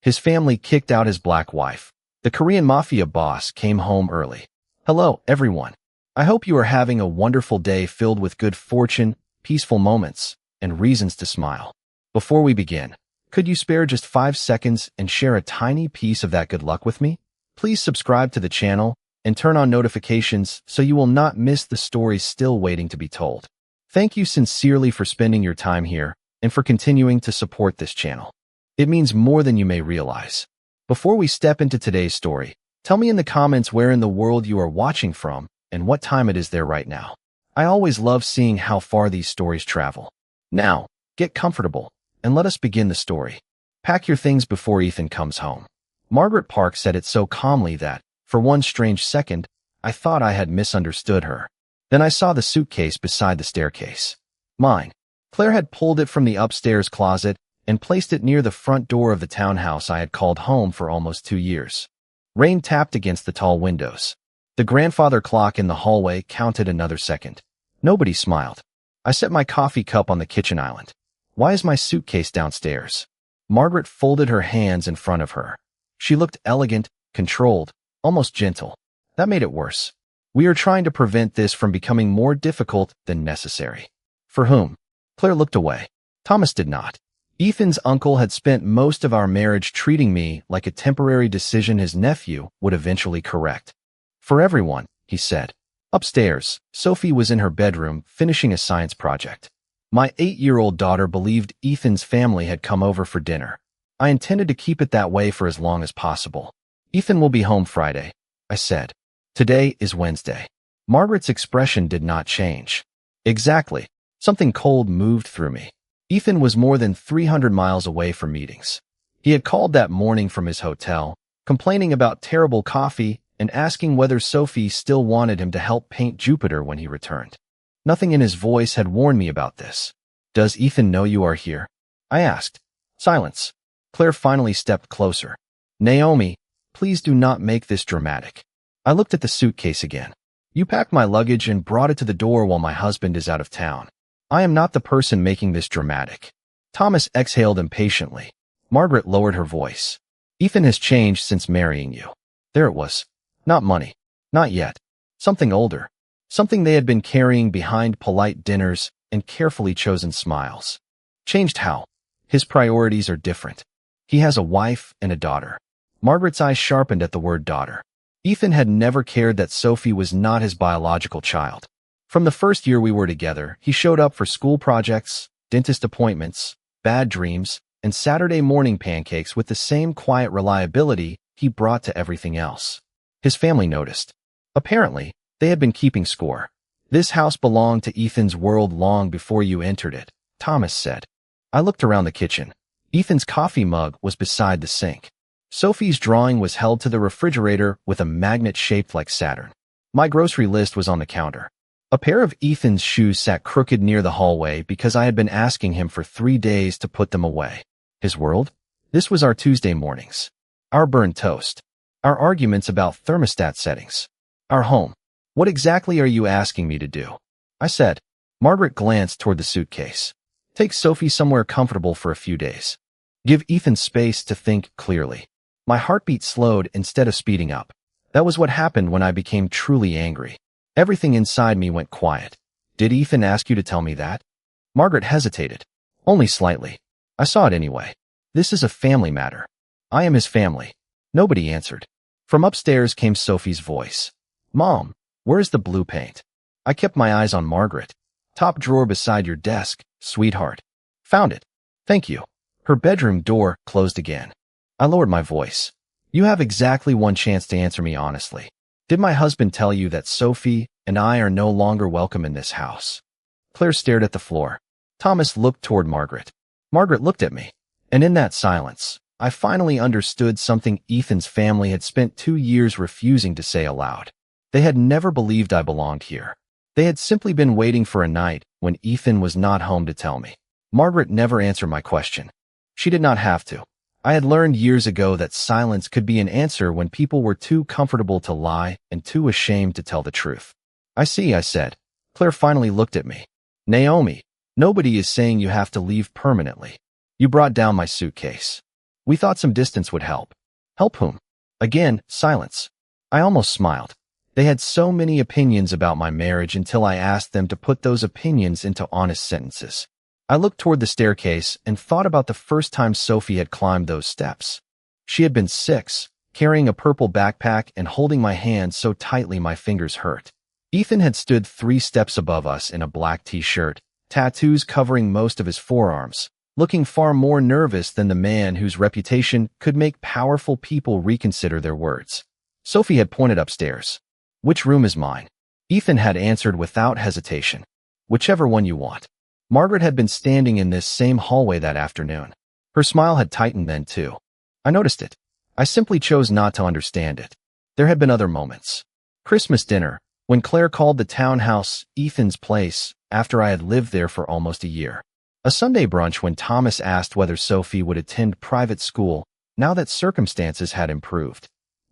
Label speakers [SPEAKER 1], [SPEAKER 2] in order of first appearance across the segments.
[SPEAKER 1] His family kicked out his black wife. The Korean Mafia boss came home early. Hello, everyone. I hope you are having a wonderful day filled with good fortune, peaceful moments, and reasons to smile. Before we begin, could you spare just 5 seconds and share a tiny piece of that good luck with me? Please subscribe to the channel and turn on notifications so you will not miss the stories still waiting to be told. Thank you sincerely for spending your time here and for continuing to support this channel. It means more than you may realize. Before we step into today's story, tell me in the comments where in the world you are watching from and what time it is there right now. I always love seeing how far these stories travel. Now, get comfortable and let us begin the story. Pack your things before Ethan comes home. Margaret Park said it so calmly that, for one strange second, I thought I had misunderstood her. Then I saw the suitcase beside the staircase. Mine. Claire had pulled it from the upstairs closet and placed it near the front door of the townhouse I had called home for almost 2 years. Rain tapped against the tall windows. The grandfather clock in the hallway counted another second. Nobody smiled. I set my coffee cup on the kitchen island. Why is my suitcase downstairs? Margaret folded her hands in front of her. She looked elegant, controlled, almost gentle. That made it worse. We are trying to prevent this from becoming more difficult than necessary. For whom? Claire looked away. Thomas did not. Ethan's uncle had spent most of our marriage treating me like a temporary decision his nephew would eventually correct. For everyone, he said. Upstairs, Sophie was in her bedroom finishing a science project. My 8-year-old daughter believed Ethan's family had come over for dinner. I intended to keep it that way for as long as possible. Ethan will be home Friday, I said. Today is Wednesday. Margaret's expression did not change. Exactly. Something cold moved through me. Ethan was more than 300 miles away for meetings. He had called that morning from his hotel, complaining about terrible coffee and asking whether Sophie still wanted him to help paint Jupiter when he returned. Nothing in his voice had warned me about this. Does Ethan know you are here? I asked. Silence. Claire finally stepped closer. Naomi, please do not make this dramatic. I looked at the suitcase again. You packed my luggage and brought it to the door while my husband is out of town. I am not the person making this dramatic. Thomas exhaled impatiently. Margaret lowered her voice. Ethan has changed since marrying you. There it was. Not money. Not yet. Something older. Something they had been carrying behind polite dinners and carefully chosen smiles. Changed how? His priorities are different. He has a wife and a daughter. Margaret's eyes sharpened at the word daughter. Ethan had never cared that Sophie was not his biological child. From the first year we were together, he showed up for school projects, dentist appointments, bad dreams, and Saturday morning pancakes with the same quiet reliability he brought to everything else. His family noticed. Apparently, they had been keeping score. This house belonged to Ethan's world long before you entered it, Thomas said. I looked around the kitchen. Ethan's coffee mug was beside the sink. Sophie's drawing was held to the refrigerator with a magnet shaped like Saturn. My grocery list was on the counter. A pair of Ethan's shoes sat crooked near the hallway because I had been asking him for 3 days to put them away. His world? This was our Tuesday mornings. Our burned toast. Our arguments about thermostat settings. Our home. What exactly are you asking me to do? I said. Margaret glanced toward the suitcase. Take Sophie somewhere comfortable for a few days. Give Ethan space to think clearly. My heartbeat slowed instead of speeding up. That was what happened when I became truly angry. Everything inside me went quiet. Did Ethan ask you to tell me that? Margaret hesitated. Only slightly. I saw it anyway. This is a family matter. I am his family. Nobody answered. From upstairs came Sophie's voice. Mom, where's the blue paint? I kept my eyes on Margaret. Top drawer beside your desk, sweetheart. Found it. Thank you. Her bedroom door closed again. I lowered my voice. You have exactly one chance to answer me honestly. Did my husband tell you that Sophie and I are no longer welcome in this house? Claire stared at the floor. Thomas looked toward Margaret. Margaret looked at me. And in that silence, I finally understood something Ethan's family had spent 2 years refusing to say aloud. They had never believed I belonged here. They had simply been waiting for a night when Ethan was not home to tell me. Margaret never answered my question. She did not have to. I had learned years ago that silence could be an answer when people were too comfortable to lie and too ashamed to tell the truth. I see, I said. Claire finally looked at me. Naomi, nobody is saying you have to leave permanently. You brought down my suitcase. We thought some distance would help. Help whom? Again, silence. I almost smiled. They had so many opinions about my marriage until I asked them to put those opinions into honest sentences. I looked toward the staircase and thought about the first time Sophie had climbed those steps. She had been 6, carrying a purple backpack and holding my hand so tightly my fingers hurt. Ethan had stood 3 steps above us in a black t-shirt, tattoos covering most of his forearms, looking far more nervous than the man whose reputation could make powerful people reconsider their words. Sophie had pointed upstairs. Which room is mine? Ethan had answered without hesitation. Whichever one you want. Margaret had been standing in this same hallway that afternoon. Her smile had tightened then too. I noticed it. I simply chose not to understand it. There had been other moments. Christmas dinner, when Claire called the townhouse Ethan's place after I had lived there for almost a year. A Sunday brunch when Thomas asked whether Sophie would attend private school now that circumstances had improved.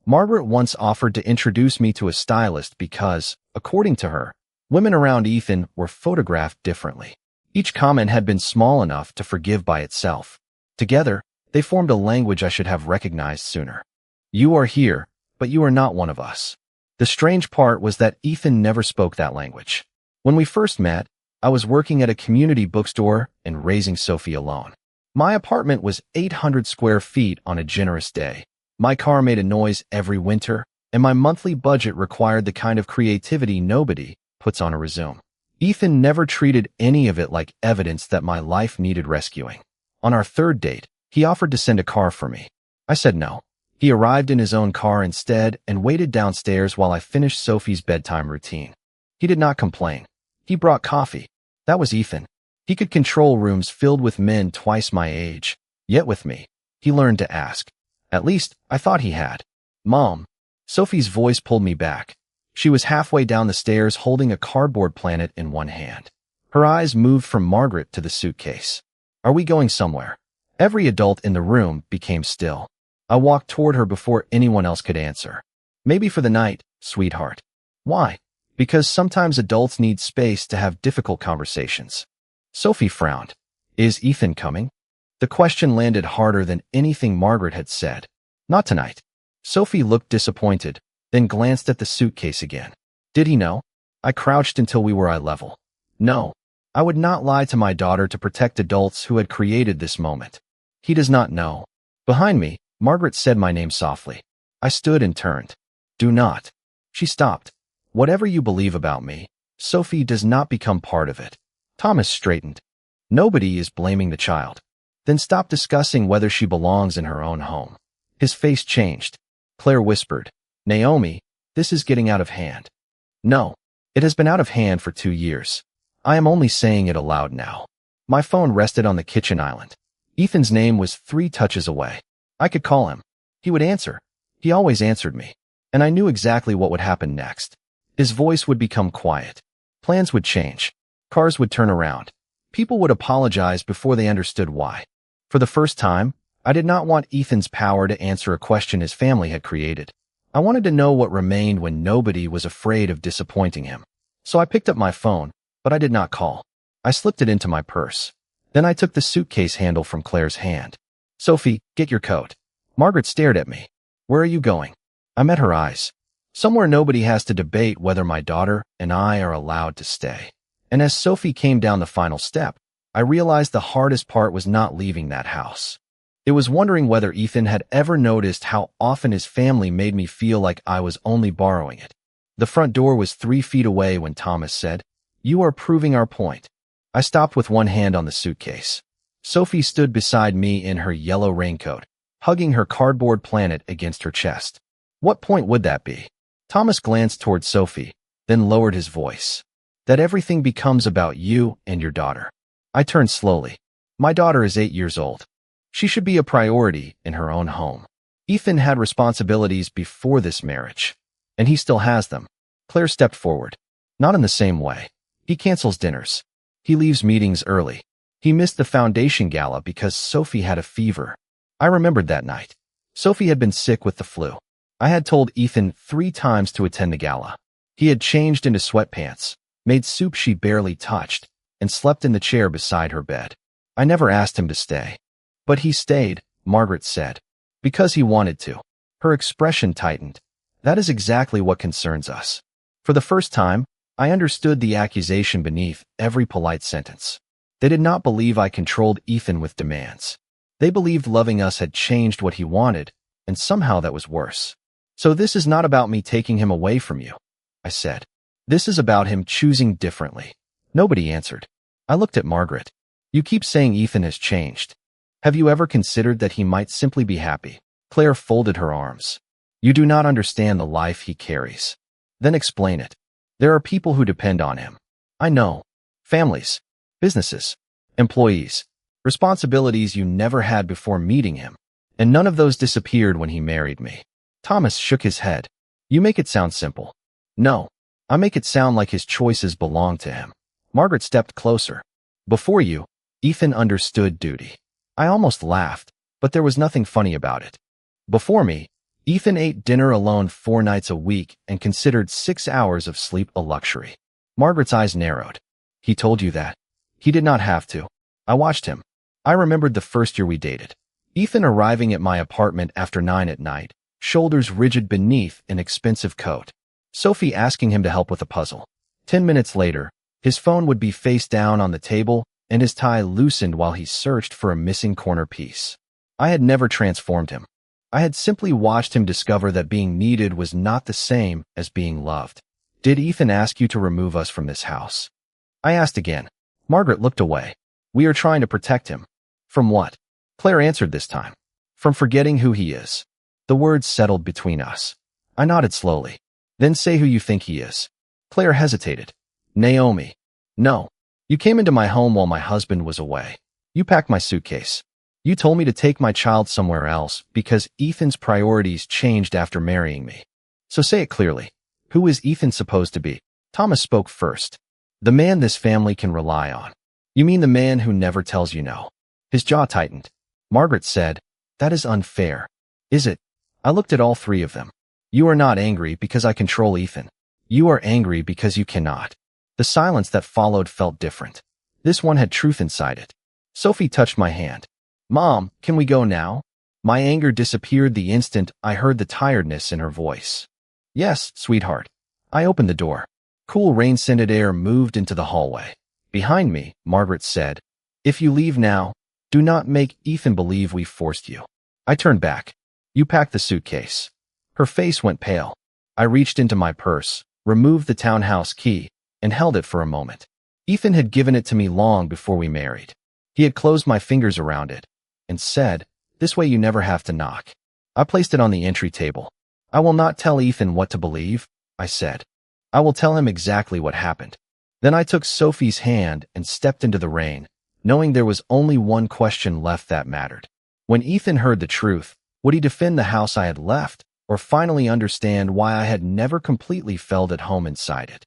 [SPEAKER 1] Margaret once offered to introduce me to a stylist because, according to her, women around Ethan were photographed differently. Each comment had been small enough to forgive by itself. Together, they formed a language I should have recognized sooner. You are here, but you are not one of us. The strange part was that Ethan never spoke that language. When we first met, I was working at a community bookstore and raising Sophie alone. My apartment was 800 square feet on a generous day. My car made a noise every winter, and my monthly budget required the kind of creativity nobody puts on a resume. Ethan never treated any of it like evidence that my life needed rescuing. On our 3rd date, he offered to send a car for me. I said no. He arrived in his own car instead and waited downstairs while I finished Sophie's bedtime routine. He did not complain. He brought coffee. That was Ethan. He could control rooms filled with men twice my age. Yet with me, he learned to ask. At least, I thought he had. Mom. Sophie's voice pulled me back. She was halfway down the stairs holding a cardboard planet in one hand. Her eyes moved from Margaret to the suitcase. Are we going somewhere? Every adult in the room became still. I walked toward her before anyone else could answer. Maybe for the night, sweetheart. Why? Because sometimes adults need space to have difficult conversations. Sophie frowned. Is Ethan coming? The question landed harder than anything Margaret had said. Not tonight. Sophie looked disappointed, then glanced at the suitcase again. Did he know? I crouched until we were eye level. No. I would not lie to my daughter to protect adults who had created this moment. He does not know. Behind me, Margaret said my name softly. I stood and turned. Do not. She stopped. Whatever you believe about me, Sophie does not become part of it. Thomas straightened. Nobody is blaming the child. Then stop discussing whether she belongs in her own home. His face changed. Claire whispered, Naomi, this is getting out of hand. No, it has been out of hand for 2 years. I am only saying it aloud now. My phone rested on the kitchen island. Ethan's name was 3 touches away. I could call him. He would answer. He always answered me. And I knew exactly what would happen next. His voice would become quiet. Plans would change. Cars would turn around. People would apologize before they understood why. For the first time, I did not want Ethan's power to answer a question his family had created. I wanted to know what remained when nobody was afraid of disappointing him. So I picked up my phone, but I did not call. I slipped it into my purse. Then I took the suitcase handle from Claire's hand. Sophie, get your coat. Margaret stared at me. Where are you going? I met her eyes. Somewhere nobody has to debate whether my daughter and I are allowed to stay. And as Sophie came down the final step, I realized the hardest part was not leaving that house. It was wondering whether Ethan had ever noticed how often his family made me feel like I was only borrowing it. The front door was 3 feet away when Thomas said, You are proving our point. I stopped with one hand on the suitcase. Sophie stood beside me in her yellow raincoat, hugging her cardboard planet against her chest. What point would that be? Thomas glanced toward Sophie, then lowered his voice. That everything becomes about you and your daughter. I turned slowly. My daughter is 8 years old. She should be a priority in her own home. Ethan had responsibilities before this marriage, and he still has them. Claire stepped forward. Not in the same way. He cancels dinners. He leaves meetings early. He missed the foundation gala because Sophie had a fever. I remembered that night. Sophie had been sick with the flu. I had told Ethan 3 times to attend the gala. He had changed into sweatpants, made soup she barely touched, and slept in the chair beside her bed. I never asked him to stay. But he stayed, Margaret said. Because he wanted to. Her expression tightened. That is exactly what concerns us. For the first time, I understood the accusation beneath every polite sentence. They did not believe I controlled Ethan with demands. They believed loving us had changed what he wanted, and somehow that was worse. So this is not about me taking him away from you, I said. This is about him choosing differently. Nobody answered. I looked at Margaret. You keep saying Ethan has changed. Have you ever considered that he might simply be happy? Claire folded her arms. You do not understand the life he carries. Then explain it. There are people who depend on him. I know. Families, businesses, employees, responsibilities you never had before meeting him. And none of those disappeared when he married me. Thomas shook his head. You make it sound simple. No, I make it sound like his choices belong to him. Margaret stepped closer. Before you, Ethan understood duty. I almost laughed, but there was nothing funny about it. Before me, Ethan ate dinner alone 4 nights a week and considered 6 hours of sleep a luxury. Margaret's eyes narrowed. He told you that? He did not have to. I watched him. I remembered the first year we dated. Ethan arriving at my apartment after 9 at night, shoulders rigid beneath an expensive coat. Sophie asking him to help with a puzzle. 10 minutes later, his phone would be face down on the table and his tie loosened while he searched for a missing corner piece. I had never transformed him. I had simply watched him discover that being needed was not the same as being loved. Did Ethan ask you to remove us from this house? I asked again. Margaret looked away. We are trying to protect him. From what? Claire answered this time. From forgetting who he is. The words settled between us. I nodded slowly. Then say who you think he is. Claire hesitated. Naomi. No. You came into my home while my husband was away. You packed my suitcase. You told me to take my child somewhere else because Ethan's priorities changed after marrying me. So say it clearly. Who is Ethan supposed to be? Thomas spoke first. The man this family can rely on. You mean the man who never tells you no? His jaw tightened. Margaret said, that is unfair. Is it? I looked at all 3 of them. You are not angry because I control Ethan. You are angry because you cannot. The silence that followed felt different. This one had truth inside it. Sophie touched my hand. Mom, can we go now? My anger disappeared the instant I heard the tiredness in her voice. Yes, sweetheart. I opened the door. Cool rain-scented air moved into the hallway. Behind me, Margaret said, if you leave now, do not make Ethan believe we forced you. I turned back. You packed the suitcase. Her face went pale. I reached into my purse, removed the townhouse key, and held it for a moment. Ethan had given it to me long before we married. He had closed my fingers around it and said, this way you never have to knock. I placed it on the entry table. I will not tell Ethan what to believe, I said. I will tell him exactly what happened. Then I took Sophie's hand and stepped into the rain, knowing there was only one question left that mattered. When Ethan heard the truth, would he defend the house I had left, or finally understand why I had never completely felt at home inside it?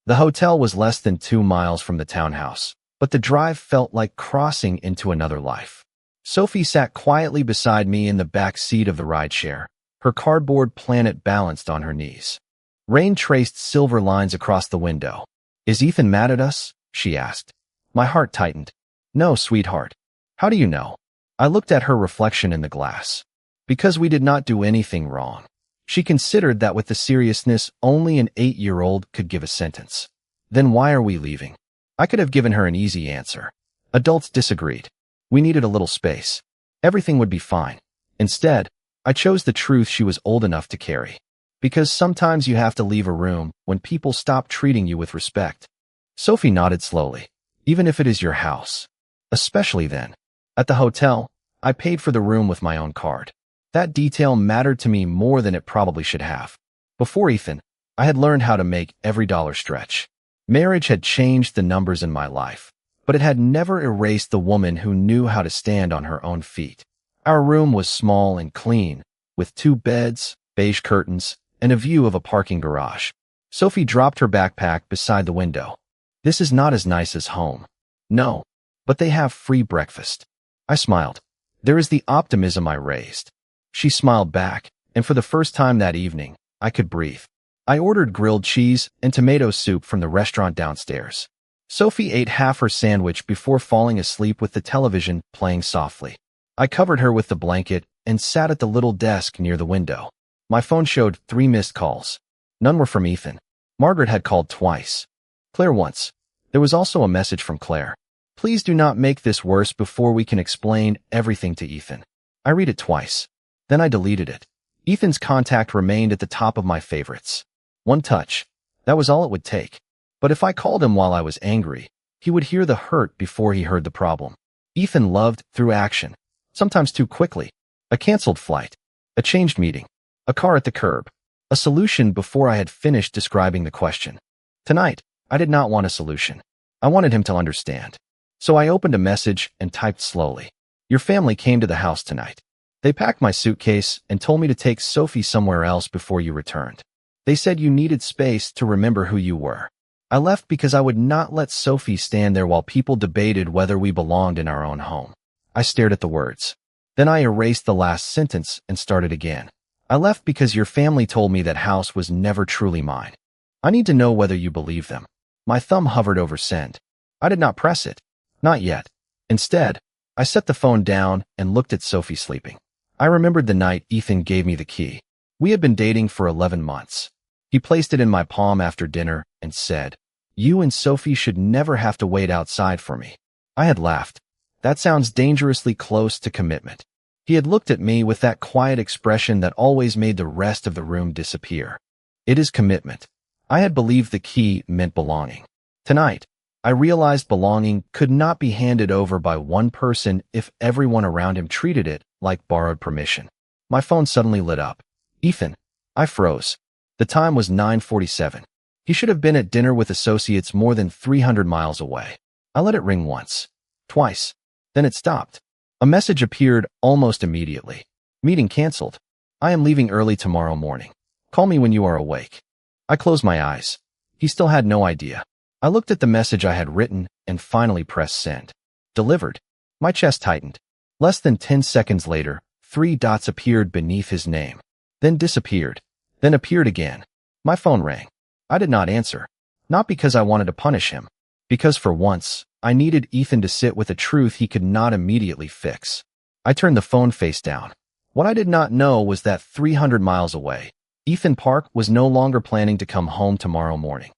[SPEAKER 1] The hotel was less than 2 miles from the townhouse, but the drive felt like crossing into another life. Sophie sat quietly beside me in the back seat of the rideshare, her cardboard planet balanced on her knees. Rain traced silver lines across the window. Is Ethan mad at us? She asked. My heart tightened. No, sweetheart. How do you know? I looked at her reflection in the glass. Because we did not do anything wrong. She considered that with the seriousness only an 8-year-old could give a sentence. Then why are we leaving? I could have given her an easy answer. Adults disagreed. We needed a little space. Everything would be fine. Instead, I chose the truth she was old enough to carry. Because sometimes you have to leave a room when people stop treating you with respect. Sophie nodded slowly. Even if it is your house. Especially then. At the hotel, I paid for the room with my own card. That detail mattered to me more than it probably should have. Before Ethan, I had learned how to make every dollar stretch. Marriage had changed the numbers in my life, but it had never erased the woman who knew how to stand on her own feet. Our room was small and clean, with 2 beds, beige curtains, and a view of a parking garage. Sophie dropped her backpack beside the window. This is not as nice as home. No, but they have free breakfast. I smiled. There is the optimism I raised. She smiled back, and for the first time that evening, I could breathe. I ordered grilled cheese and tomato soup from the restaurant downstairs. Sophie ate half her sandwich before falling asleep with the television playing softly. I covered her with the blanket and sat at the little desk near the window. My phone showed 3 missed calls. None were from Ethan. Margaret had called twice. Claire once. There was also a message from Claire. Please do not make this worse before we can explain everything to Ethan. I read it twice. Then I deleted it. Ethan's contact remained at the top of my favorites. One touch. That was all it would take. But if I called him while I was angry, he would hear the hurt before he heard the problem. Ethan loved through action, sometimes too quickly. A canceled flight, a changed meeting, a car at the curb, a solution before I had finished describing the question. Tonight, I did not want a solution. I wanted him to understand. So I opened a message and typed slowly. Your family came to the house tonight. They packed my suitcase and told me to take Sophie somewhere else before you returned. They said you needed space to remember who you were. I left because I would not let Sophie stand there while people debated whether we belonged in our own home. I stared at the words. Then I erased the last sentence and started again. I left because your family told me that house was never truly mine. I need to know whether you believe them. My thumb hovered over send. I did not press it. Not yet. Instead, I set the phone down and looked at Sophie sleeping. I remembered the night Ethan gave me the key. We had been dating for 11 months. He placed it in my palm after dinner and said, "You and Sophie should never have to wait outside for me." I had laughed. That sounds dangerously close to commitment. He had looked at me with that quiet expression that always made the rest of the room disappear. It is commitment. I had believed the key meant belonging. Tonight, I realized belonging could not be handed over by one person if everyone around him treated it like borrowed permission. My phone suddenly lit up. Ethan. I froze. The time was 9:47. He should have been at dinner with associates more than 300 miles away. I let it ring once. Twice. Then it stopped. A message appeared almost immediately. Meeting canceled. I am leaving early tomorrow morning. Call me when you are awake. I closed my eyes. He still had no idea. I looked at the message I had written and finally pressed send. Delivered. My chest tightened. Less than 10 seconds later, 3 dots appeared beneath his name. Then disappeared. Then appeared again. My phone rang. I did not answer. Not because I wanted to punish him. Because for once, I needed Ethan to sit with a truth he could not immediately fix. I turned the phone face down. What I did not know was that 300 miles away, Ethan Park was no longer planning to come home tomorrow morning.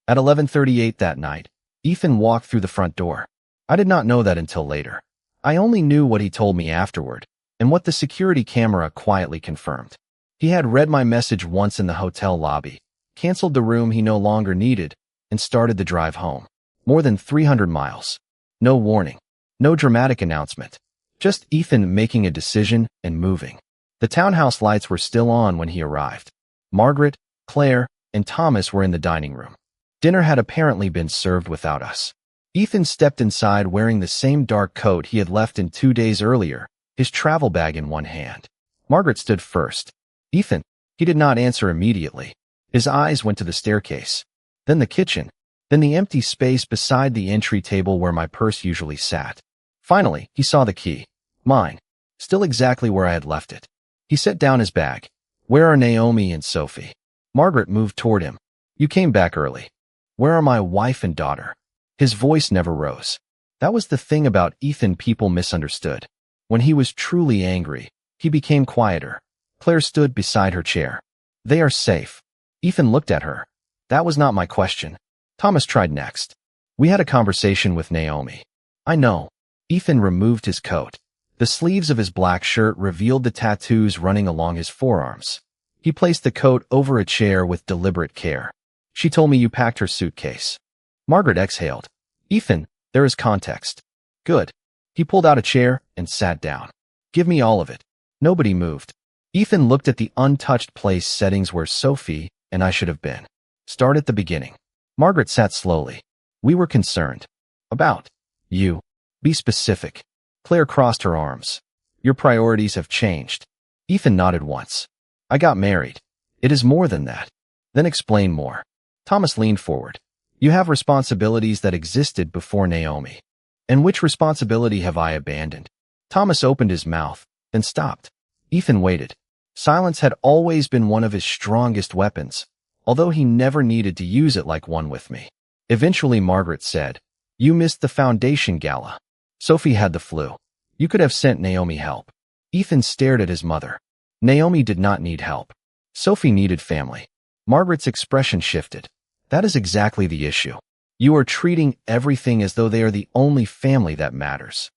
[SPEAKER 1] At 11:38 that night, Ethan walked through the front door. I did not know that until later. I only knew what he told me afterward, and what the security camera quietly confirmed. He had read my message once in the hotel lobby, canceled the room he no longer needed, and started the drive home. More than 300 miles. No warning. No dramatic announcement. Just Ethan making a decision and moving. The townhouse lights were still on when he arrived. Margaret, Claire, and Thomas were in the dining room. Dinner had apparently been served without us. Ethan stepped inside wearing the same dark coat he had left in 2 days earlier, his travel bag in one hand. Margaret stood first. Ethan. He did not answer immediately. His eyes went to the staircase. Then the kitchen. Then the empty space beside the entry table where my purse usually sat. Finally, he saw the key. Mine. Still exactly where I had left it. He set down his bag. Where are Naomi and Sophie? Margaret moved toward him. You came back early. Where are my wife and daughter? His voice never rose. That was the thing about Ethan people misunderstood. When he was truly angry, he became quieter. Claire stood beside her chair. They are safe. Ethan looked at her. That was not my question. Thomas tried next. We had a conversation with Naomi. I know. Ethan removed his coat. The sleeves of his black shirt revealed the tattoos running along his forearms. He placed the coat over a chair with deliberate care. She told me you packed her suitcase. Margaret exhaled. Ethan, there is context. Good. He pulled out a chair and sat down. Give me all of it. Nobody moved. Ethan looked at the untouched place settings where Sophie and I should have been. Start at the beginning. Margaret sat slowly. We were concerned. About you. Be specific. Claire crossed her arms. Your priorities have changed. Ethan nodded once. I got married. It is more than that. Then explain more. Thomas leaned forward. You have responsibilities that existed before Naomi. And which responsibility have I abandoned? Thomas opened his mouth, then stopped. Ethan waited. Silence had always been one of his strongest weapons, although he never needed to use it like one with me. Eventually Margaret said, You missed the foundation gala. Sophie had the flu. You could have sent Naomi help. Ethan stared at his mother. Naomi did not need help. Sophie needed family. Margaret's expression shifted. That is exactly the issue. You are treating everything as though they are the only family that matters.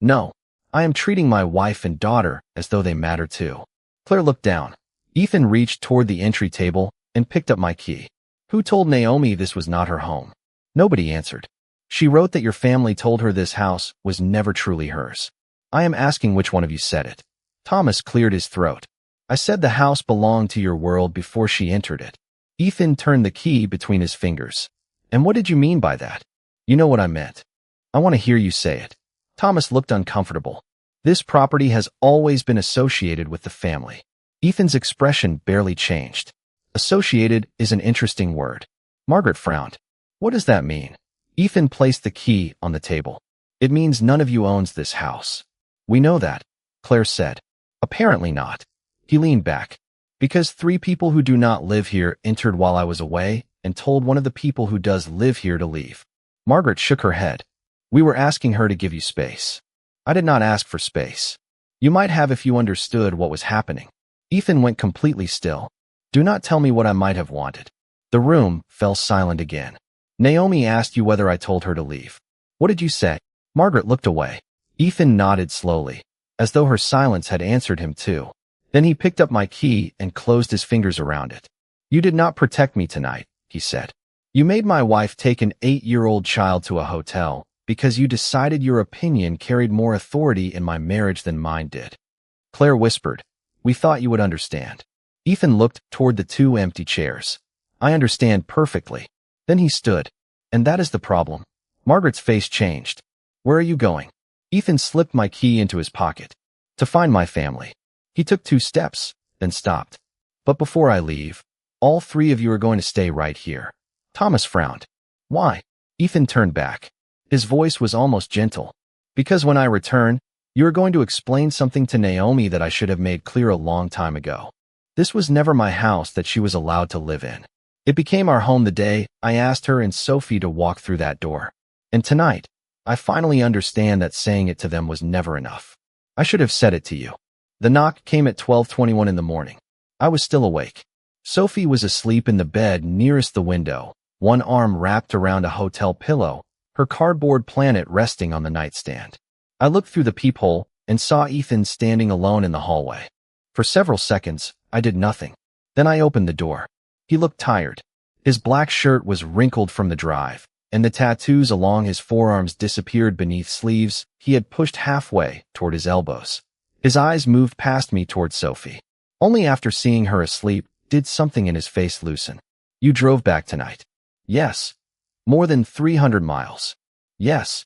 [SPEAKER 1] No, I am treating my wife and daughter as though they matter too. Claire looked down. Ethan reached toward the entry table and picked up my key. Who told Naomi this was not her home? Nobody answered. She wrote that your family told her this house was never truly hers. I am asking which one of you said it. Thomas cleared his throat. I said the house belonged to your world before she entered it. Ethan turned the key between his fingers. And what did you mean by that? You know what I meant. I want to hear you say it. Thomas looked uncomfortable. This property has always been associated with the family. Ethan's expression barely changed. Associated is an interesting word. Margaret frowned. What does that mean? Ethan placed the key on the table. It means none of you owns this house. We know that, Claire said. Apparently not. He leaned back. Because 3 people who do not live here entered while I was away and told one of the people who does live here to leave. Margaret shook her head. We were asking her to give you space. I did not ask for space. You might have if you understood what was happening. Ethan went completely still. Do not tell me what I might have wanted. The room fell silent again. Naomi asked you whether I told her to leave. What did you say? Margaret looked away. Ethan nodded slowly, as though her silence had answered him too. Then he picked up my key and closed his fingers around it. You did not protect me tonight, he said. You made my wife take an 8-year-old child to a hotel because you decided your opinion carried more authority in my marriage than mine did. Claire whispered, we thought you would understand. Ethan looked toward the 2 empty chairs. I understand perfectly. Then he stood. And that is the problem. Margaret's face changed. Where are you going? Ethan slipped my key into his pocket. To find my family. He took 2 steps, then stopped. But before I leave, all 3 of you are going to stay right here. Thomas frowned. Why? Ethan turned back. His voice was almost gentle. Because when I return, you are going to explain something to Naomi that I should have made clear a long time ago. This was never my house that she was allowed to live in. It became our home the day I asked her and Sophie to walk through that door. And tonight, I finally understand that saying it to them was never enough. I should have said it to you. The knock came at 12:21 in the morning. I was still awake. Sophie was asleep in the bed nearest the window, one arm wrapped around a hotel pillow, her cardboard planet resting on the nightstand. I looked through the peephole and saw Ethan standing alone in the hallway. For several seconds, I did nothing. Then I opened the door. He looked tired. His black shirt was wrinkled from the drive, and the tattoos along his forearms disappeared beneath sleeves he had pushed halfway toward his elbows. His eyes moved past me toward Sophie. Only after seeing her asleep did something in his face loosen. You drove back tonight. Yes. More than 300 miles. Yes.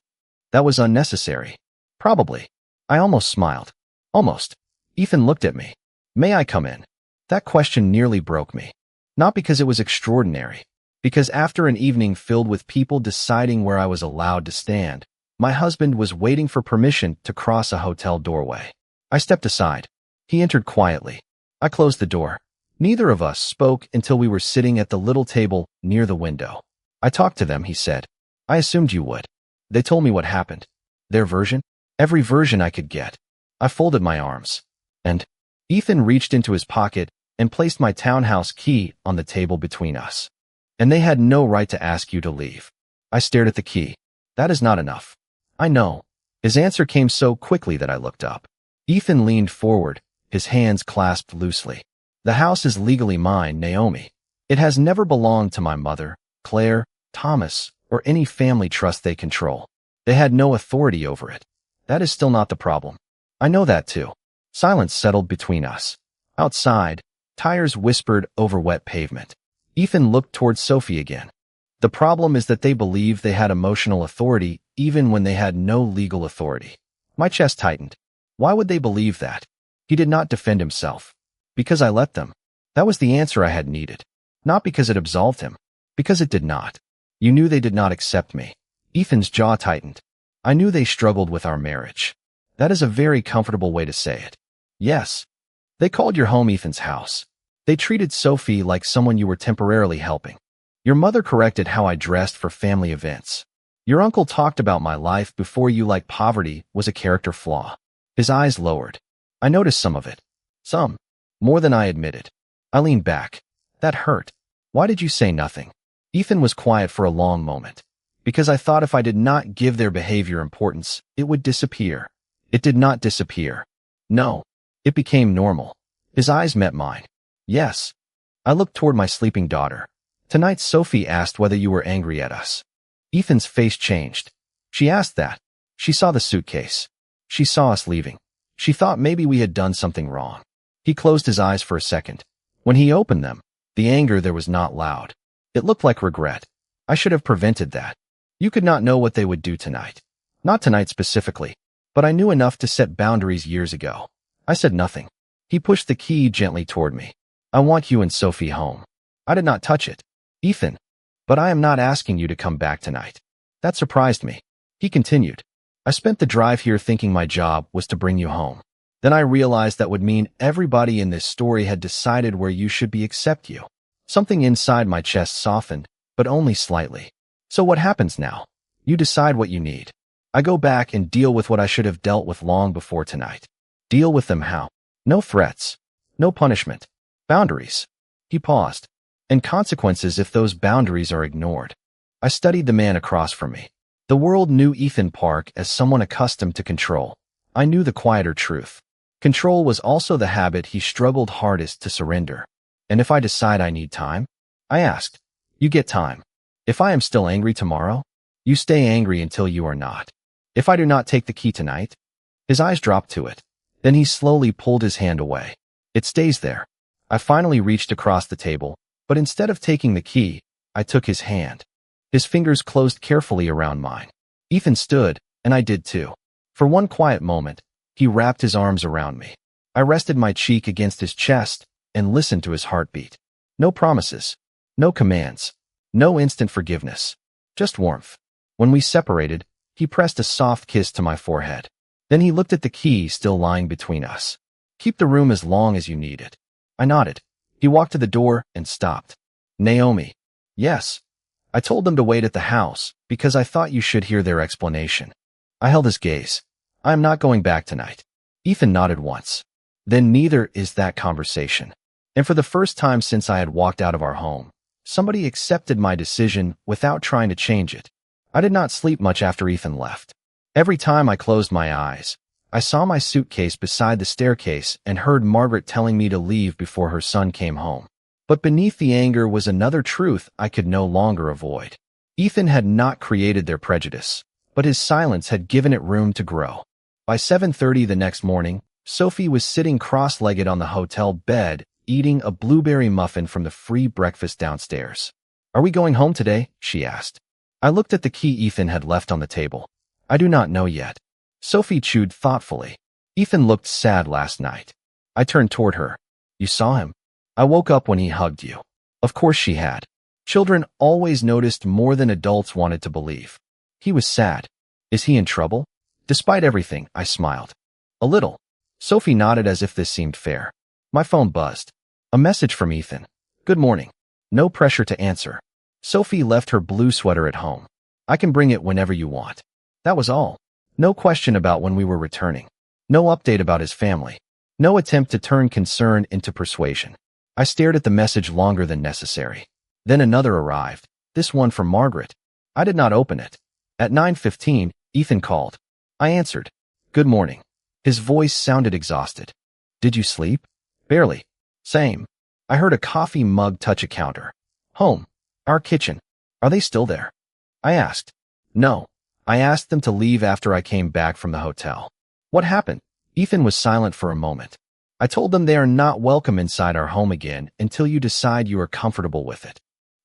[SPEAKER 1] That was unnecessary. Probably. I almost smiled. Almost. Ethan looked at me. May I come in? That question nearly broke me. Not because it was extraordinary. Because after an evening filled with people deciding where I was allowed to stand, my husband was waiting for permission to cross a hotel doorway. I stepped aside. He entered quietly. I closed the door. Neither of us spoke until we were sitting at the little table near the window. I talked to them, he said. I assumed you would. They told me what happened. Their version? Every version I could get. I folded my arms. And Ethan reached into his pocket and placed my townhouse key on the table between us. And they had no right to ask you to leave. I stared at the key. That is not enough. I know. His answer came so quickly that I looked up. Ethan leaned forward, his hands clasped loosely. The house is legally mine, Naomi. It has never belonged to my mother, Claire, Thomas, or any family trust they control. They had no authority over it. That is still not the problem. I know that too. Silence settled between us. Outside, tires whispered over wet pavement. Ethan looked towards Sophie again. The problem is that they believed they had emotional authority even when they had no legal authority. My chest tightened. Why would they believe that? He did not defend himself. Because I let them. That was the answer I had needed. Not because it absolved him. Because it did not. You knew they did not accept me. Ethan's jaw tightened. I knew they struggled with our marriage. That is a very comfortable way to say it. Yes. They called your home Ethan's house. They treated Sophie like someone you were temporarily helping. Your mother corrected how I dressed for family events. Your uncle talked about my life before you like poverty was a character flaw. His eyes lowered. I noticed some of it. Some. More than I admitted. I leaned back. That hurt. Why did you say nothing? Ethan was quiet for a long moment. Because I thought if I did not give their behavior importance, it would disappear. It did not disappear. No. It became normal. His eyes met mine. Yes. I looked toward my sleeping daughter. Tonight Sophie asked whether you were angry at us. Ethan's face changed. She asked that. She saw the suitcase. She saw us leaving. She thought maybe we had done something wrong. He closed his eyes for a second. When he opened them, the anger there was not loud. It looked like regret. I should have prevented that. You could not know what they would do tonight. Not tonight specifically, but I knew enough to set boundaries years ago. I said nothing. He pushed the key gently toward me. I want you and Sophie home. I did not touch it. Ethan, but I am not asking you to come back tonight. That surprised me. He continued. I spent the drive here thinking my job was to bring you home. Then I realized that would mean everybody in this story had decided where you should be except you. Something inside my chest softened, but only slightly. So what happens now? You decide what you need. I go back and deal with what I should have dealt with long before tonight. Deal with them how? No threats. No punishment. Boundaries. He paused. And consequences if those boundaries are ignored. I studied the man across from me. The world knew Ethan Park as someone accustomed to control. I knew the quieter truth. Control was also the habit he struggled hardest to surrender. And if I decide I need time? I asked. You get time. If I am still angry tomorrow, you stay angry until you are not. If I do not take the key tonight? His eyes dropped to it. Then he slowly pulled his hand away. It stays there. I finally reached across the table, but instead of taking the key, I took his hand. His fingers closed carefully around mine. Ethan stood, and I did too. For one quiet moment, he wrapped his arms around me. I rested my cheek against his chest and listened to his heartbeat. No promises. No commands. No instant forgiveness. Just warmth. When we separated, he pressed a soft kiss to my forehead. Then he looked at the key still lying between us. Keep the room as long as you need it. I nodded. He walked to the door and stopped. Naomi. Yes. I told them to wait at the house because I thought you should hear their explanation. I held his gaze. I am not going back tonight. Ethan nodded once. Then neither is that conversation. And for the first time since I had walked out of our home, somebody accepted my decision without trying to change it. I did not sleep much after Ethan left. Every time I closed my eyes, I saw my suitcase beside the staircase and heard Margaret telling me to leave before her son came home. But beneath the anger was another truth I could no longer avoid. Ethan had not created their prejudice, but his silence had given it room to grow. By 7:30 the next morning, Sophie was sitting cross-legged on the hotel bed, eating a blueberry muffin from the free breakfast downstairs. Are we going home today? She asked. I looked at the key Ethan had left on the table. I do not know yet. Sophie chewed thoughtfully. Ethan looked sad last night. I turned toward her. You saw him? I woke up when he hugged you. Of course she had. Children always noticed more than adults wanted to believe. He was sad. Is he in trouble? Despite everything, I smiled. A little. Sophie nodded as if this seemed fair. My phone buzzed. A message from Ethan. Good morning. No pressure to answer. Sophie left her blue sweater at home. I can bring it whenever you want. That was all. No question about when we were returning. No update about his family. No attempt to turn concern into persuasion. I stared at the message longer than necessary. Then another arrived, this one from Margaret. I did not open it. At 9:15, Ethan called. I answered. Good morning. His voice sounded exhausted. Did you sleep? Barely. Same. I heard a coffee mug touch a counter. Home. Our kitchen. Are they still there? I asked. No. I asked them to leave after I came back from the hotel. What happened? Ethan was silent for a moment. I told them they are not welcome inside our home again until you decide you are comfortable with it.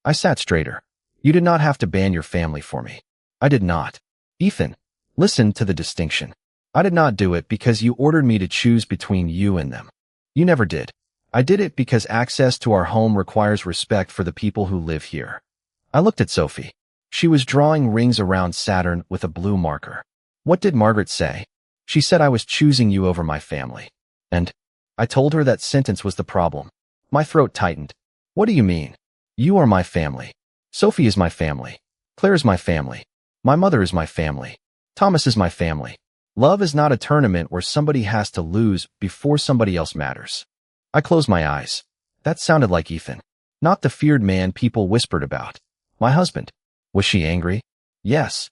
[SPEAKER 1] I sat straighter. You did not have to ban your family for me. I did not. Ethan, listen to the distinction. I did not do it because you ordered me to choose between you and them. You never did. I did it because access to our home requires respect for the people who live here. I looked at Sophie. She was drawing rings around Saturn with a blue marker. What did Margaret say? She said I was choosing you over my family. And I told her that sentence was the problem. My throat tightened. What do you mean? You are my family. Sophie is my family. Claire is my family. My mother is my family. Thomas is my family. Love is not a tournament where somebody has to lose before somebody else matters. I closed my eyes. That sounded like Ethan. Not the feared man people whispered about. My husband. Was she angry? Yes.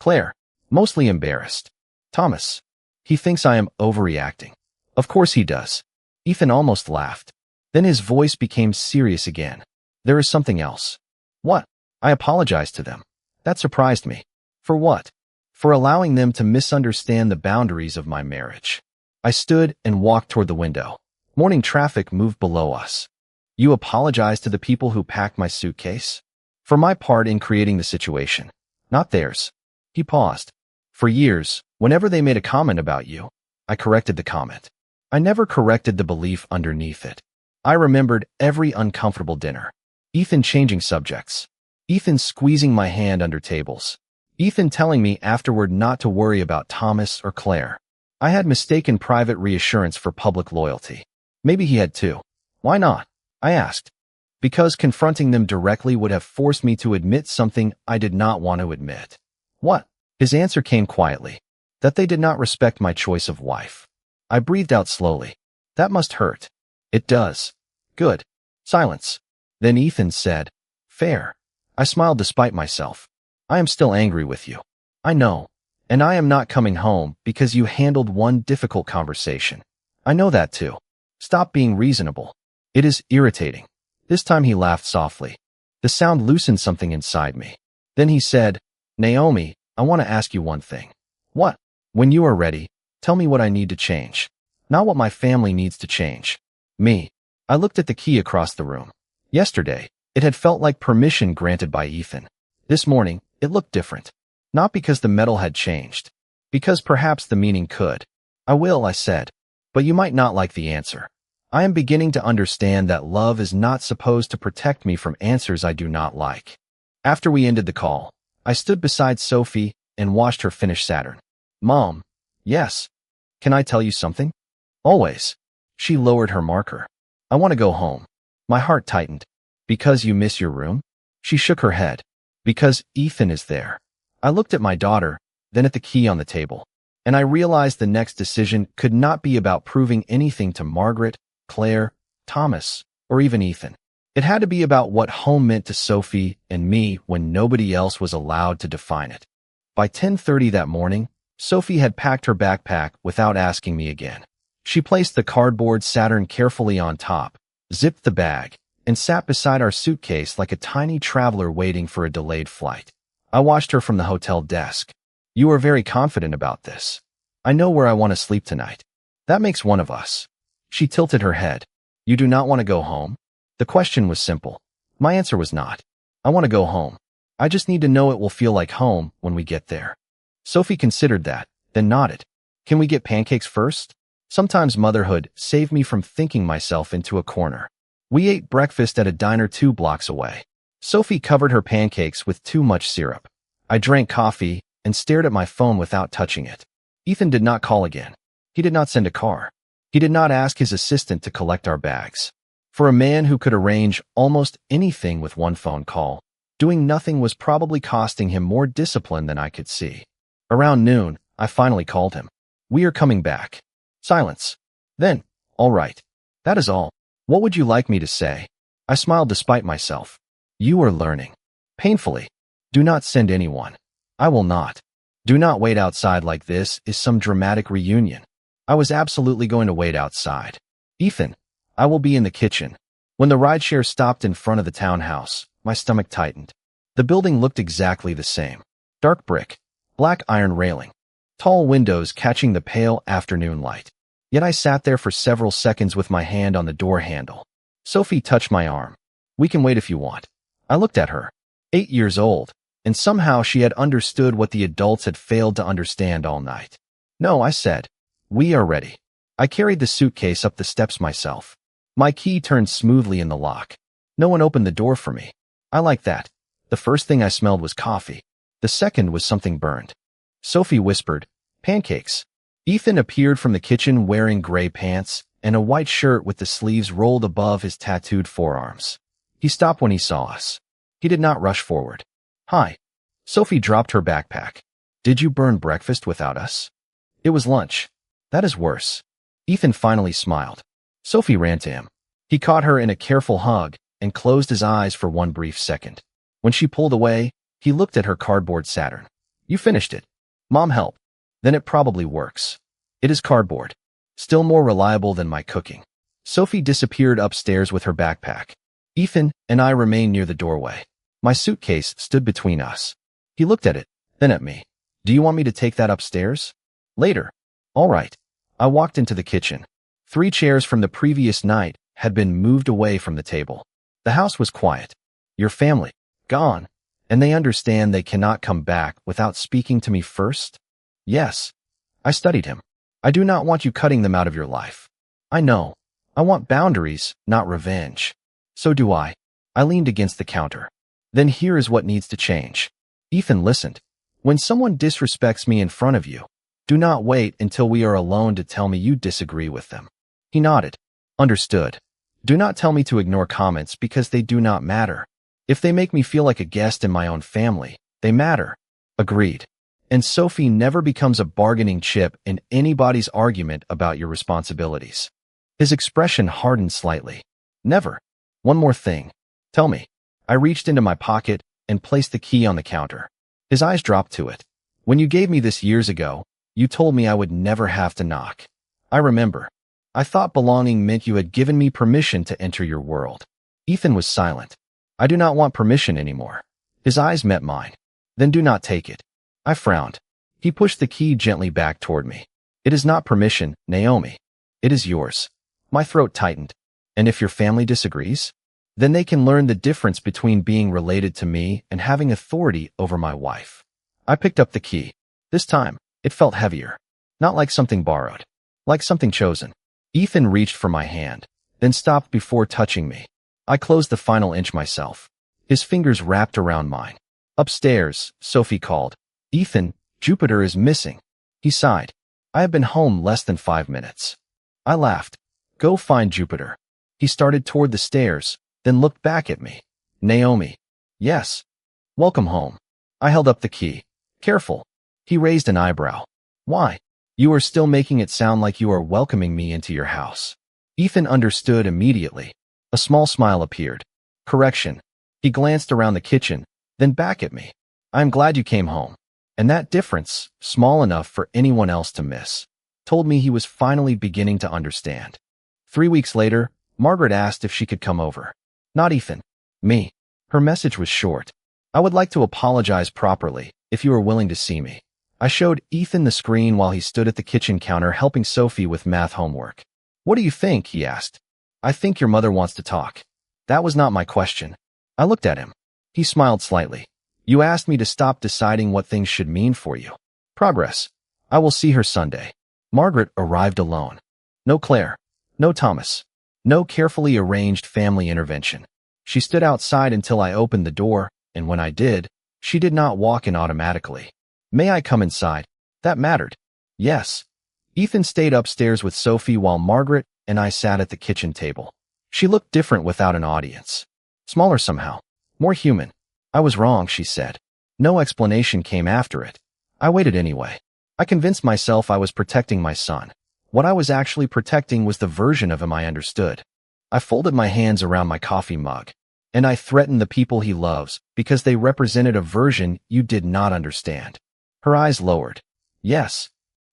[SPEAKER 1] Claire. Mostly embarrassed. Thomas. He thinks I am overreacting. Of course he does. Ethan almost laughed. Then his voice became serious again. There is something else. What? I apologized to them. That surprised me. For what? For allowing them to misunderstand the boundaries of my marriage. I stood and walked toward the window. Morning traffic moved below us. You apologized to the people who packed my suitcase? For my part in creating the situation, not theirs. He paused. For years, whenever they made a comment about you, I corrected the comment. I never corrected the belief underneath it. I remembered every uncomfortable dinner. Ethan changing subjects. Ethan squeezing my hand under tables. Ethan telling me afterward not to worry about Thomas or Claire. I had mistaken private reassurance for public loyalty. Maybe he had too. Why not? I asked. Because confronting them directly would have forced me to admit something I did not want to admit. What? His answer came quietly. That they did not respect my choice of wife. I breathed out slowly. That must hurt. It does. Good. Silence. Then Ethan said, fair. I smiled despite myself. I am still angry with you. I know. And I am not coming home because you handled one difficult conversation. I know that too. Stop being reasonable. It is irritating. This time he laughed softly. The sound loosened something inside me. Then he said, Naomi, I want to ask you one thing. What? When you are ready, tell me what I need to change. Not what my family needs to change. Me. I looked at the key across the room. Yesterday, it had felt like permission granted by Ethan. This morning, it looked different. Not because the metal had changed. Because perhaps the meaning could. I will, I said. But you might not like the answer. I am beginning to understand that love is not supposed to protect me from answers I do not like. After we ended the call, I stood beside Sophie and watched her finish Saturn. Mom. Yes. Can I tell you something? Always. She lowered her marker. I want to go home. My heart tightened. Because you miss your room? She shook her head. Because Ethan is there. I looked at my daughter, then at the key on the table. And I realized the next decision could not be about proving anything to Margaret, Claire, Thomas, or even Ethan. It had to be about what home meant to Sophie and me when nobody else was allowed to define it. By 10:30 that morning, Sophie had packed her backpack without asking me again. She placed the cardboard Saturn carefully on top, zipped the bag, and sat beside our suitcase like a tiny traveler waiting for a delayed flight. I watched her from the hotel desk. You are very confident about this. I know where I want to sleep tonight. That makes one of us. She tilted her head. You do not want to go home? The question was simple. My answer was not. I want to go home. I just need to know it will feel like home when we get there. Sophie considered that, then nodded. Can we get pancakes first? Sometimes motherhood saved me from thinking myself into a corner. We ate breakfast at a diner 2 blocks away. Sophie covered her pancakes with too much syrup. I drank coffee and stared at my phone without touching it. Ethan did not call again. He did not send a car. He did not ask his assistant to collect our bags. For a man who could arrange almost anything with one phone call, doing nothing was probably costing him more discipline than I could see. Around noon, I finally called him. We are coming back. Silence. Then, all right. That is all. What would you like me to say? I smiled despite myself. You are learning. Painfully. Do not send anyone. I will not. Do not wait outside like this is some dramatic reunion. I was absolutely going to wait outside. Ethan, I will be in the kitchen. When the rideshare stopped in front of the townhouse, my stomach tightened. The building looked exactly the same. Dark brick, black iron railing, tall windows catching the pale afternoon light. Yet I sat there for several seconds with my hand on the door handle. Sophie touched my arm. We can wait if you want. I looked at her. 8 years old, and somehow she had understood what the adults had failed to understand all night. No, I said. We are ready. I carried the suitcase up the steps myself. My key turned smoothly in the lock. No one opened the door for me. I like that. The first thing I smelled was coffee. The second was something burned. Sophie whispered, pancakes. Ethan appeared from the kitchen wearing gray pants and a white shirt with the sleeves rolled above his tattooed forearms. He stopped when he saw us. He did not rush forward. Hi. Sophie dropped her backpack. Did you burn breakfast without us? It was lunch. That is worse. Ethan finally smiled. Sophie ran to him. He caught her in a careful hug and closed his eyes for one brief second. When she pulled away, he looked at her cardboard Saturn. You finished it. Mom helped. Then it probably works. It is cardboard. Still more reliable than my cooking. Sophie disappeared upstairs with her backpack. Ethan and I remained near the doorway. My suitcase stood between us. He looked at it, then at me. Do you want me to take that upstairs? Later. All right. I walked into the kitchen. 3 chairs from the previous night had been moved away from the table. The house was quiet. Your family, gone. And they understand they cannot come back without speaking to me first? Yes. I studied him. I do not want you cutting them out of your life. I know. I want boundaries, not revenge. So do I. I leaned against the counter. Then here is what needs to change. Ethan listened. When someone disrespects me in front of you, do not wait until we are alone to tell me you disagree with them. He nodded. Understood. Do not tell me to ignore comments because they do not matter. If they make me feel like a guest in my own family, they matter. Agreed. And Sophie never becomes a bargaining chip in anybody's argument about your responsibilities. His expression hardened slightly. Never. One more thing. Tell me. I reached into my pocket and placed the key on the counter. His eyes dropped to it. When you gave me this years ago, you told me I would never have to knock. I remember. I thought belonging meant you had given me permission to enter your world. Ethan was silent. I do not want permission anymore. His eyes met mine. Then do not take it. I frowned. He pushed the key gently back toward me. It is not permission, Naomi. It is yours. My throat tightened. And if your family disagrees? Then they can learn the difference between being related to me and having authority over my wife. I picked up the key. This time, it felt heavier. Not like something borrowed. Like something chosen. Ethan reached for my hand, then stopped before touching me. I closed the final inch myself. His fingers wrapped around mine. Upstairs, Sophie called. Ethan, Jupiter is missing. He sighed. I have been home less than 5 minutes. I laughed. Go find Jupiter. He started toward the stairs, then looked back at me. Naomi. Yes. Welcome home. I held up the key. Careful. He raised an eyebrow. Why? You are still making it sound like you are welcoming me into your house. Ethan understood immediately. A small smile appeared. Correction. He glanced around the kitchen, then back at me. I am glad you came home. And that difference, small enough for anyone else to miss, told me he was finally beginning to understand. 3 weeks later, Margaret asked if she could come over. Not Ethan. Me. Her message was short. I would like to apologize properly, if you are willing to see me. I showed Ethan the screen while he stood at the kitchen counter helping Sophie with math homework. What do you think? He asked. I think your mother wants to talk. That was not my question. I looked at him. He smiled slightly. You asked me to stop deciding what things should mean for you. Progress. I will see her Sunday. Margaret arrived alone. No Claire. No Thomas. No carefully arranged family intervention. She stood outside until I opened the door, and when I did, she did not walk in automatically. May I come inside? That mattered. Yes. Ethan stayed upstairs with Sophie while Margaret and I sat at the kitchen table. She looked different without an audience. Smaller somehow. More human. I was wrong, she said. No explanation came after it. I waited anyway. I convinced myself I was protecting my son. What I was actually protecting was the version of him I understood. I folded my hands around my coffee mug. And I threatened the people he loves because they represented a version you did not understand. Her eyes lowered. Yes.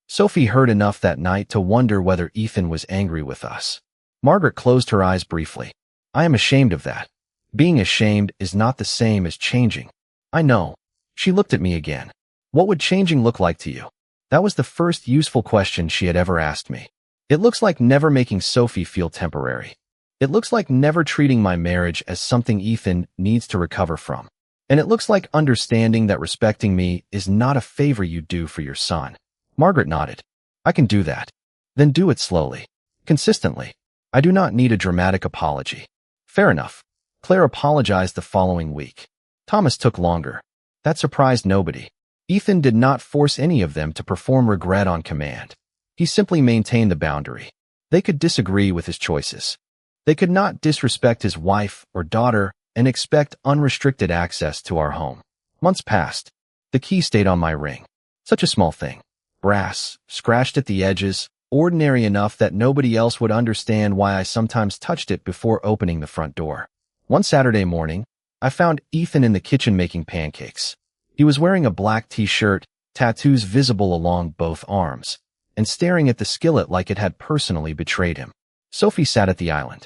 [SPEAKER 1] Sophie heard enough that night to wonder whether Ethan was angry with us. Margaret closed her eyes briefly. I am ashamed of that. Being ashamed is not the same as changing. I know. She looked at me again. What would changing look like to you? That was the first useful question she had ever asked me. It looks like never making Sophie feel temporary. It looks like never treating my marriage as something Ethan needs to recover from. And it looks like understanding that respecting me is not a favor you do for your son. Margaret nodded. I can do that. Then do it slowly. Consistently. I do not need a dramatic apology. Fair enough. Claire apologized the following week. Thomas took longer. That surprised nobody. Ethan did not force any of them to perform regret on command. He simply maintained the boundary. They could disagree with his choices. They could not disrespect his wife or daughter and expect unrestricted access to our home. Months passed. The key stayed on my ring. Such a small thing. brass, scratched at the edges, ordinary enough that nobody else would understand why I sometimes touched it before opening the front door. One Saturday morning, I found Ethan in the kitchen making pancakes. He was wearing a black t-shirt, tattoos visible along both arms, and staring at the skillet like it had personally betrayed him. Sophie sat at the island.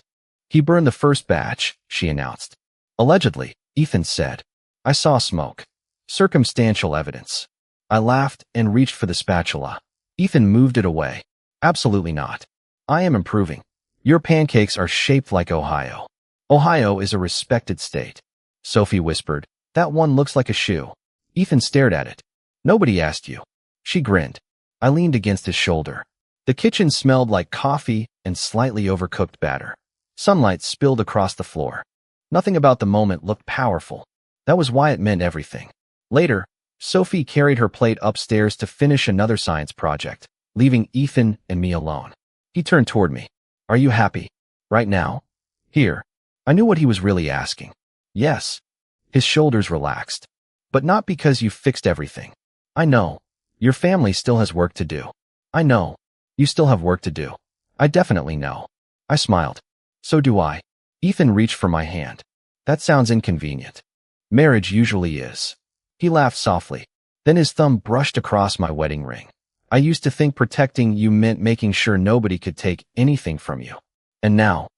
[SPEAKER 1] "He burned the first batch," she announced. "Allegedly," Ethan said. "I saw smoke. Circumstantial evidence." I laughed and reached for the spatula. Ethan moved it away. "Absolutely not. I am improving. Your pancakes are shaped like Ohio." "Ohio is a respected state," Sophie whispered. "That one looks like a shoe." Ethan stared at it. "Nobody asked you." She grinned. I leaned against his shoulder. The kitchen smelled like coffee and slightly overcooked batter. Sunlight spilled across the floor. Nothing about the moment looked powerful. That was why it meant everything. Later, Sophie carried her plate upstairs to finish another science project, leaving Ethan and me alone. He turned toward me. "Are you happy? Right now? Here." I knew what he was really asking. "Yes." His shoulders relaxed. "But not because you fixed everything. I know. Your family still has work to do. I know. You still have work to do. I definitely know." I smiled. "So do I." Ethan reached for my hand. "That sounds inconvenient." "Marriage usually is." He laughed softly. Then his thumb brushed across my wedding ring. "I used to think protecting you meant making sure nobody could take anything from you. And now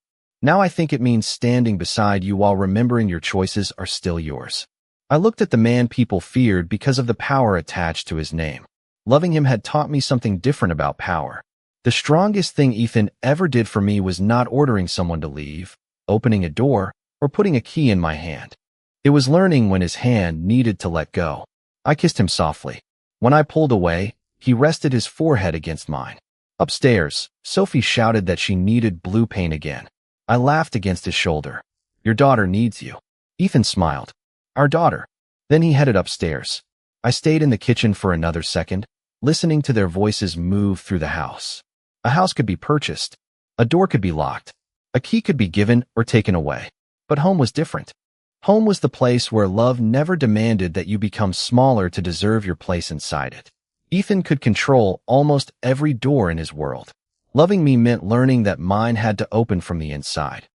[SPEAKER 1] I think it means standing beside you while remembering your choices are still yours." I looked at the man people feared because of the power attached to his name. Loving him had taught me something different about power. The strongest thing Ethan ever did for me was not ordering someone to leave, opening a door, or putting a key in my hand. It was learning when his hand needed to let go. I kissed him softly. When I pulled away, he rested his forehead against mine. Upstairs, Sophie shouted that she needed blue paint again. I laughed against his shoulder. "Your daughter needs you." Ethan smiled. "Our daughter." Then he headed upstairs. I stayed in the kitchen for another second, listening to their voices move through the house. A house could be purchased. A door could be locked. A key could be given or taken away. But home was different. Home was the place where love never demanded that you become smaller to deserve your place inside it. Ethan could control almost every door in his world. Loving me meant learning that mine had to open from the inside.